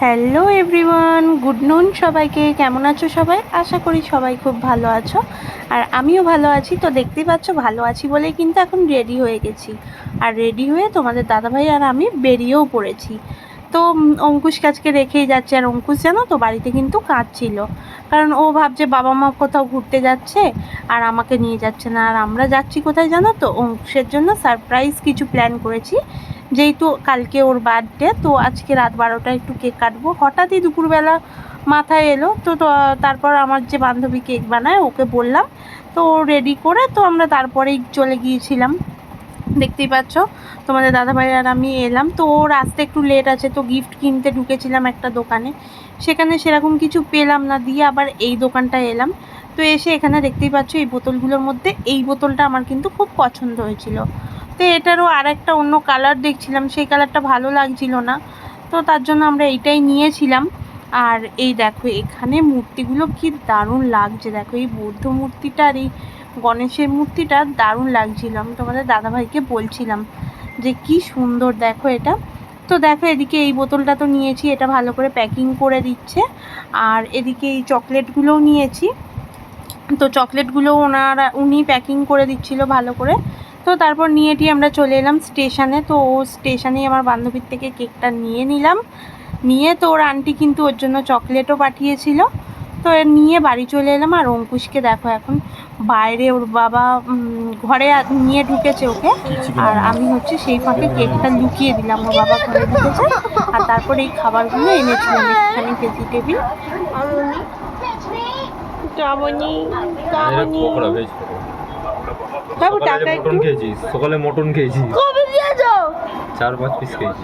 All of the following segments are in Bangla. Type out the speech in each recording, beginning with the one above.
হ্যালো এভরিওয়ান, গুড নুন সবাইকে। কেমন আছো সবাই? আশা করি সবাই খুব ভালো আছো, আর আমিও ভালো আছি। তো দেখতেই পাচ্ছ, ভালো আছি বলেই কিন্তু এখন রেডি হয়ে গেছি। আর রেডি হয়ে তোমাদের দাদাভাই আর আমি বেরিয়েও পড়েছি। তো অঙ্কুশকে আজকে রেখেই যাচ্ছে। আর অঙ্কুশ জানো তো বাড়িতে কিন্তু কাঁদছিল, কারণ ও ভাবছে বাবা মা কোথাও ঘুরতে যাচ্ছে আর আমাকে নিয়ে যাচ্ছে না। আর আমরা যাচ্ছি কোথায় জানো তো? অঙ্কুশের জন্য সারপ্রাইজ কিছু প্ল্যান করেছি। যেহেতু কালকে ওর বার্থডে, তো আজকে রাত 12টায় একটু কেক কাটবো। হঠাৎই দুপুরবেলা মাথায় এলো, তো তারপর আমার যে বান্ধবী কেক বানায় ওকে বললাম, তো ও রেডি করে তো আমরা তারপরেই চলে গিয়েছিলাম। দেখতেই পাচ্ছ, তোমাদের দাদাভাই আর আমি এলাম। তো ওর আসতে একটু লেট আছে, তো গিফট কিনতে ঢুকেছিলাম একটা দোকানে। সেখানে সেরকম কিছু পেলাম না, দিয়ে আবার এই দোকানটায় এলাম। তো এসে এখানে দেখতেই পাচ্ছ এই বোতলগুলোর মধ্যে এই বোতলটা আমার কিন্তু খুব পছন্দ হয়েছিল। তো এটারও আর একটা অন্য কালার দেখছিলাম, সেই কালারটা ভালো লাগছিল না, তো তার জন্য আমরা এইটাই নিয়েছিলাম। আর এই দেখো এখানে মূর্তিগুলো কি দারুণ লাগছে। দেখো এই বৌদ্ধ মূর্তিটা আর এই গণেশের মূর্তিটা দারুণ লাগছিল। আমি তোমাদের দাদাভাইকে বলছিলাম যে কি সুন্দর দেখো এটা। তো দেখো এদিকে এই বোতলটা তো নিয়েছি, এটা ভালো করে প্যাকিং করে দিচ্ছে। আর এদিকে এই চকলেটগুলোও নিয়েছি, তো চকলেটগুলো উনি প্যাকিং করে দিচ্ছিল ভালো করে। তো তারপর নিয়ে আমরা চলে এলাম স্টেশনে। তো ও স্টেশনেই আমার বান্ধবীর থেকে কেকটা নিয়ে নিলাম। নিয়ে তো ওর আন্টি কিন্তু ওর জন্য চকলেটও পাঠিয়েছিল। তো নিয়ে বাড়ি চলে এলাম। আর অঙ্কুশকে দেখো এখন বাইরে ওর বাবা ঘরে নিয়ে ঢুকেছে ওকে, আর আমি হচ্ছে সেই ফাঁকে কেকটা লুকিয়ে দিলাম। ওর বাবা ঘরে ঢুকেছে, আর তারপর এই খাবারগুলো এনেছিলাম, একটুখানি ভেজিটেবিল। বাবু টাকা একটু। সকালে মটন খেয়েছি, কবে দিয়েছো? 4-5 পিস খেয়েছি।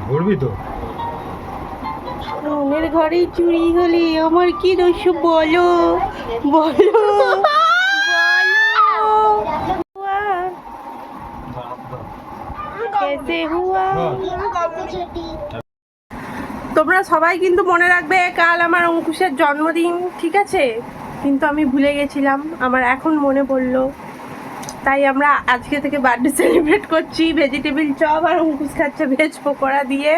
ঘুরবি তো? মনের ঘরে চুরি হলে আমার কি দোষ বলো, বলো कैसे हुआ। তোমরা সবাই কিন্তু মনে রাখবে, কাল আমার অঙ্কুশের জন্মদিন, ঠিক আছে? কিন্তু আমি ভুলে গেছিলাম, আমার এখন মনে পড়লো, তাই আমরা আজকে থেকে বার্থডে সেলিব্রেট করছি। ভেজিটেবিল চপ আর অঙ্কুশ খাচ্ছে ভেজ পকোড়া দিয়ে।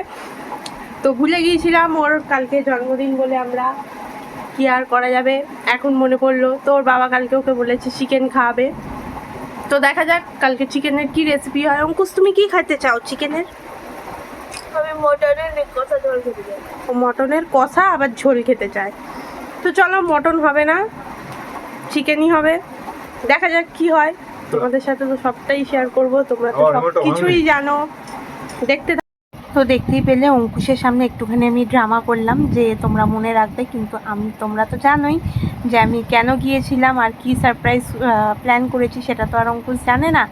তো ভুলে গিয়েছিলাম ওর কালকে জন্মদিন বলে, আমরা কি আর করা যাবে, এখন মনে পড়লো। তো ওর বাবা কালকে ওকে বলেছে চিকেন খাওয়াবে। তো দেখা যাক কালকে চিকেনের কি রেসিপি হয়। অঙ্কুশ তুমি কি খাইতে চাও চিকেনের? আমি মটনের কষা ঝোল খেতে চাই। ও মটনের কষা আবার ঝোল খেতে চায়। তো চলো, মটন হবে না, চিকেনই হবে। দেখা যাক কি হয়। তোমাদের সাথে তো সবটাই শেয়ার করব, তোমরা তো সব কিছুই জানো। দেখতে তো দেখতেই পেলে অঙ্কুশের সামনে একটুখানি আমি ড্রামা করলাম যে তোমরা মনে রাখবে, কিন্তু তোমরা তো জানোই যে আমি কেন গিয়েছিলাম আর কি সারপ্রাইজ প্ল্যান করেছি, সেটা তো আর অঙ্কুশ জানে না।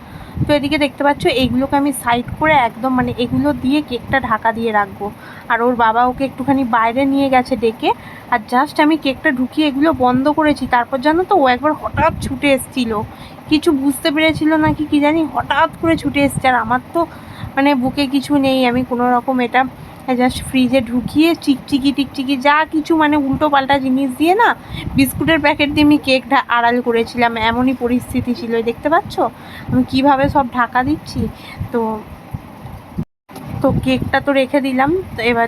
তো এদিকে দেখতে পাচ্ছ এইগুলোকে আমি সাইড করে একদম মানে এগুলো দিয়ে কেকটা ঢাকা দিয়ে রাখবো। আর ওর বাবা ওকে একটুখানি বাইরে নিয়ে গেছে ডেকে, আর জাস্ট আমি কেকটা ঢুকিয়ে এগুলো বন্ধ করেছি। তারপর জানো তো ও একবার হঠাৎ ছুটে এসেছিলো, কিছু বুঝতে পেরেছিল নাকি কি জানি, হঠাৎ করে ছুটে এসছে। আর আমার তো মানে বুকে কিছু নেই, আমি কোনো রকম এটা জাস্ট ফ্রিজে ঢুকিয়ে চিকচিকি টিকচিকি যা কিছু মানে উল্টো পাল্টা জিনিস দিয়ে না, বিস্কুটের প্যাকেট দিয়ে আমি কেকটা আড়াল করেছিলাম। এমনই পরিস্থিতি ছিল, দেখতে পাচ্ছ আমি কীভাবে সব ঢাকা দিচ্ছি। তো তো কেকটা তো রেখে দিলাম, তো এবার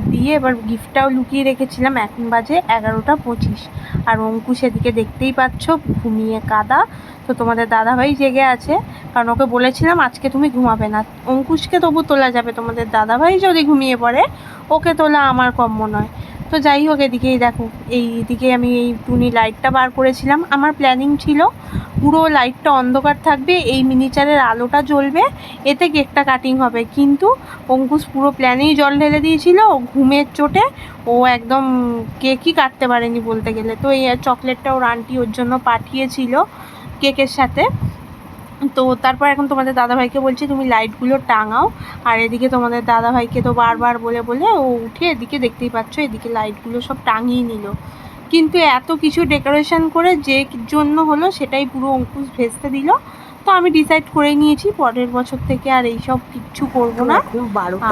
গিফটটাও লুকিয়ে রেখেছিলাম। এখন বাজে 11:25, আর অঙ্কুশ এদিকে দেখতেই পাচ্ছ ঘুমিয়ে কাদা। তো তোমাদের দাদাভাই জেগে আছে, কারণ ওকে বলেছিলাম আজকে তুমি ঘুমাবে না। অঙ্কুশকে তবু তোলা যাবে, তোমাদের দাদাভাই যদি ঘুমিয়ে পড়ে ওকে তোলা আমার কম্য নয়। তো যাই হোক, এদিকেই দেখো এইদিকে আমি এই টুনি লাইটটা বার করেছিলাম। আমার প্ল্যানিং ছিল পুরো লাইটটা অন্ধকার থাকবে, এই মিনিচারের আলোটা জ্বলবে, এতে কেকটা কাটিং হবে। কিন্তু অঙ্কুশ পুরো প্ল্যানেই জল ঢেলে দিয়েছিল, ঘুমের চোটে ও একদম কেকই কাটতে পারেনি বলতে গেলে। তো এই চকলেটটা ওর আন্টি ওর জন্য পাঠিয়েছিল কেকের সাথে। তো তারপর এখন তোমাদের দাদাভাইকে বলছি তুমি লাইটগুলো টাঙাও। আর এদিকে তোমাদের দাদাভাইকে তো বারবার বলে বলে ও উঠে এদিকে দেখতেই পাচ্ছ এদিকে লাইটগুলো সব টাঙিয়ে নিল। কিন্তু এত কিছু ডেকোরেশন করে যে জন্য হলো সেটাই পুরো অঙ্কুশ ভেস্তে দিল। তো আমি ডিসাইড করে নিয়েছি পরের বছর থেকে আর এইসব কিচ্ছু করবো না।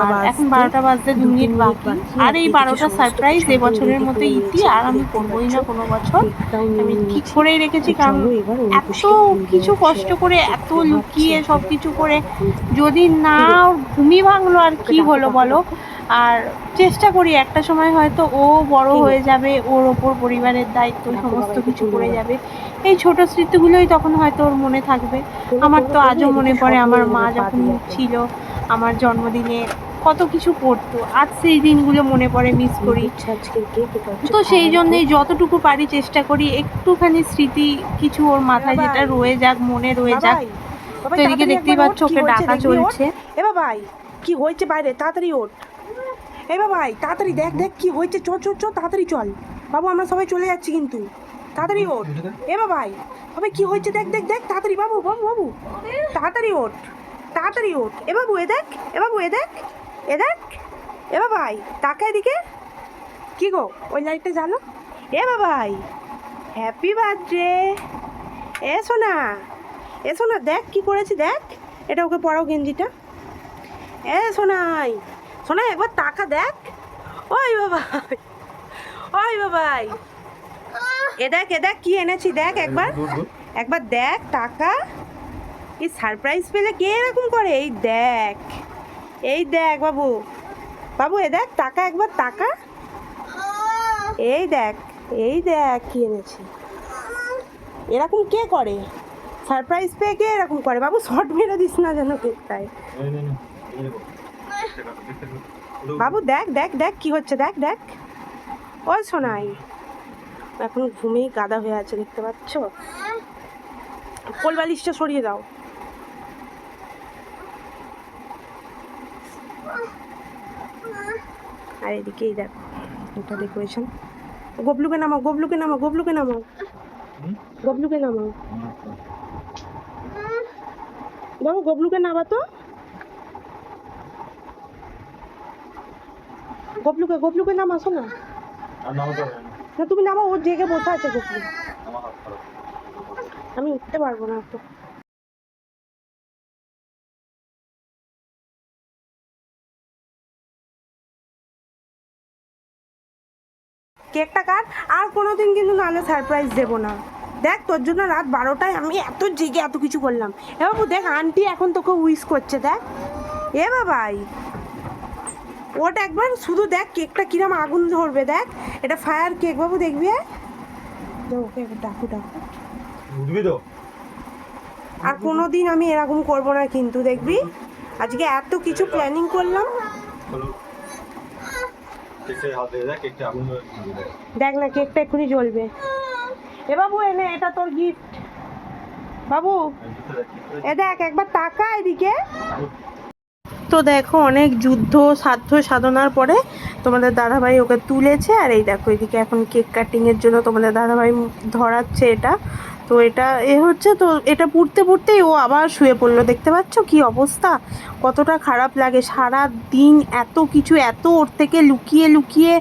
আর এখন 12টা বাজতে 2 মিনিট বাকি, আর এই 12টা সারপ্রাইজ এবছরের মতো ইতি, আর আমি করবোই না কোনো বছর। আমি ঠিক করেই রেখেছি, কারণ এত কিছু কষ্ট করে এত লুকিয়ে সব কিছু করে যদি না ঘুমই ভাঙলো আর কি হলো বলো। আর চেষ্টা করি একটা সময় হয়তো ও বড় হয়ে যাবে, ওর ওপর পরিবারের দায়িত্ব সমস্ত কিছু পড়ে যাবে, এই ছোট স্মৃতিগুলোই তখন হয়তো ওর মনে থাকবে। আমার তো আজও মনে পড়ে আমার মা যখন ছিল আমার জন্মদিনে কত কিছু করতো, আজ সেই দিনগুলো মনে পড়ে, মিস করি। তো সেই জন্যই যতটুকু পারি চেষ্টা করি একটুখানি স্মৃতি কিছু ওর মাথায় যেটা রয়ে যাক, মনে রয়ে যাক। তো এদিকে দেখতেই পাচ্ছ ওকে ডাকা চলছে। এ বাবাই কি হয়েছে বাইরে, তাড়াতাড়ি ওঠ। এ বাবাই তাড়াতাড়ি দেখ দেখ কি হয়েছে, চ চ চ তাড়াতাড়ি চল বাবু, আমরা সবাই চলে যাচ্ছি কিন্তু তাড়াতাড়ি ওঠ। এ বাবাই বাবাই কি হয়েছে দেখ দেখ দেখ তাড়াতাড়ি, বাবু বাবু বাবু তাড়াতাড়ি ওঠ, তাড়াতাড়ি ওঠ। এ বাবু এ দেখ, এ বাবু এ দেখ, এ দেখ। এ বাবাই তাকা এদিকে, কি গো ওই লাইটটা জ্বালো। এ বাবাই হ্যাপি বার্থডে। এ সোনা, এ সোনা দেখ কি করেছি দেখ, এটা ওকে পরাও গেঞ্জিটা। এ সোনাই, সোনাই একবার তাকা দেখ। ওই বাবাই, ওই বাবাই এ দেখ কি এনেছি দেখ, একবার একবার দেখ তাকা। এই সারপ্রাইজ পেলে কে এরকম করে, এই দেখ, এই দেখ বাবু, বাবু এ দেখ তাকা একবার তাকা, এই দেখ, এই দেখ কি এনেছি। এরকম কে করে সারপ্রাইজ পেয়ে, কে এরকম করে বাবু, শর্ট মেরে দিস না যেন কেকটায়। বাবু দেখ দেখ দেখ কি হচ্ছে দেখ দেখ। ওই শোনাই এখন ঘুমেই গাদা হয়ে আছে দেখতে পাচ্ছ, কোল বালিশটা সরিয়ে দাও। আর এদিকেই দেখো এটা ডেকোরেশন। গবলুকে নামাও, গবলুকে নামাও, গবলুকে নামাও, গবলুকে নামাও বাবু, গবলুকে নামা তো, গবলুকে গবলুকে নামাসো না। না তুমি নামা, ওর জেগে বসে আছে গবলু, আমি উঠতে পারবো না তো। কেকটা কাট, আর কোনোদিন কিন্তু নাহলে সারপ্রাইজ দেবো না। দেখ তোর জন্য রাত 12টায় আমি এত জেগে এত কিছু করলাম। এ বাবু দেখ আন্টি এখন তোকে উইশ করছে দেখ। এ বাবাই ওটা একবার শুধু দেখ কেকটা কিরম আগুন ধরবে দেখ, এটা ফায়ার কেক বাবু দেখবি। ওকে ডাকু ডাকু, উঠবি তো? আর কোনোদিন আমি এরকম করবো না কিন্তু দেখবি, আজকে এত কিছু প্ল্যানিং করলাম। দেখ না কেকটা এক্ষুনি জ্বলবে। এ বাবু এনে এটা তোর গিফট বাবু, এ দেখ একবার তাকা এদিকে। তো দেখো অনেক যুদ্ধ সাধ্য সাধনার পরে তোমাদের দাদাভাই ওকে তুলেছে, আর এই দেখো এদিকে এখন কেক কাটিংয়ের জন্য তোমাদের দাদাভাই ধরাচ্ছে এটা। তো এটা হচ্ছে, তো এটা পুড়তে পুড়তেই ও আবার শুয়ে পড়লো। দেখতে পাচ্ছ কি অবস্থা, কতটা খারাপ লাগে। সারা দিন এত কিছু, এত ওর থেকে লুকিয়ে লুকিয়ে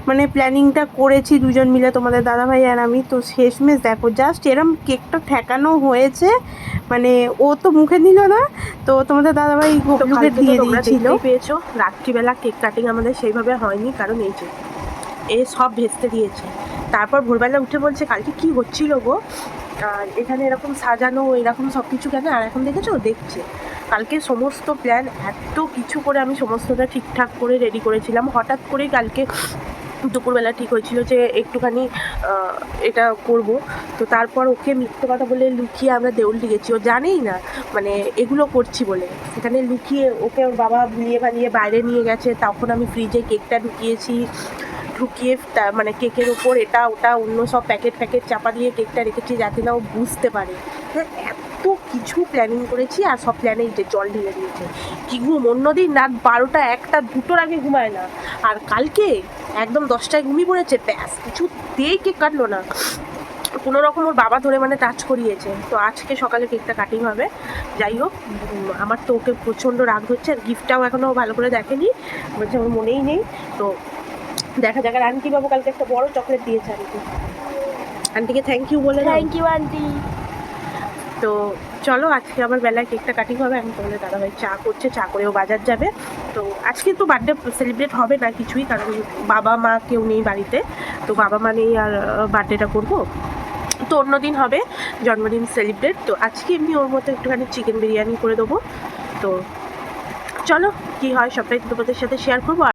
মানে প্ল্যানিংটা করেছি দুজন মিলে তোমাদের দাদাভাই আর আমি। তো শেষমেশ দেখো জাস্ট এরম কেকটা ঠেকানো হয়েছে, মানে ও তো মুখে নিল না, তো তোমাদের দাদাভাই গবলুকে দিয়ে দিয়েছিল। পেয়েছো রাত্রিবেলা কেক কাটিং আমাদের সেইভাবে হয়নি, কারণ এই যে এ সব ভেস্তে দিয়েছে। তারপর ভোরবেলা উঠে বলছে কালকে কি হচ্ছিল গো, আর এখানে এরকম সাজানো এরকম সব কিছু কেন, আর এখন দেখেছো দেখছে। কালকে সমস্ত প্ল্যান এত কিছু করে আমি সমস্তটা ঠিকঠাক করে রেডি করেছিলাম, হঠাৎ করেই কালকে দুপুরবেলা ঠিক হয়েছিল যে একটুখানি এটা করব। তো তারপর ওকে মিথ্যে কথা বলে লুকিয়ে আমরা দেউলটি গেছি, ও জানেই না মানে এগুলো করছি বলে। সেখানে লুকিয়ে ওকে ওর বাবা ভুলিয়ে ভালিয়ে বাইরে নিয়ে গেছে, তখন আমি ফ্রিজে কেকটা ঢুকিয়ে মানে কেকের ওপর এটা ওটা অন্য সব প্যাকেট চাপা দিয়ে কেকটা রেখেছি যাতে না ও বুঝতে পারে। এত কিছু প্ল্যানিং করেছি, আর সব প্ল্যানেই যে জল ঢেলে দিয়েছে। কি ঘুম, অন্যদিন রাত 12টা 1টা 2টোর আগে ঘুমায় না, আর কালকে একদম 10টায় ঘুমিয়ে পড়েছে, ব্যাস কিছুতেই কেক কাটলো না। কোনো রকম ওর বাবা ধরে মানে টাচ করিয়েছে। তো আজকে সকালে কেকটা কাটিং হবে। যাই হোক, আমার তো ওকে প্রচণ্ড রাগ হচ্ছে, আর গিফটটাও এখনও ভালো করে দেখেনি, বলছে আমার মনেই নেই। তো দেখা যাক। আর আন্টি বাবু কালকে একটা বড় চকলেট দিয়েছে আন্টিকে থ্যাংক ইউ বলে। Thank you aunty. তো চলো আজকে আবার বেলায় কেকটা কাটিং হবে। আমি তোমাদের দাদাভাই চা করছে, চা করেও বাজার যাবে। তো আজকে তো বার্থডে সেলিব্রেট হবে না কিছুই, কারণ বাবা মা কেউ নেই বাড়িতে। তো বাবা মা নেই আর বার্থডেটা করবো, তো অন্যদিন হবে জন্মদিন সেলিব্রেট। তো আজকে এমনি ওর মতো একটুখানি চিকেন বিরিয়ানি করে দেবো। তো চলো কি হয় সবটাই তোমাদের সাথে শেয়ার করবো।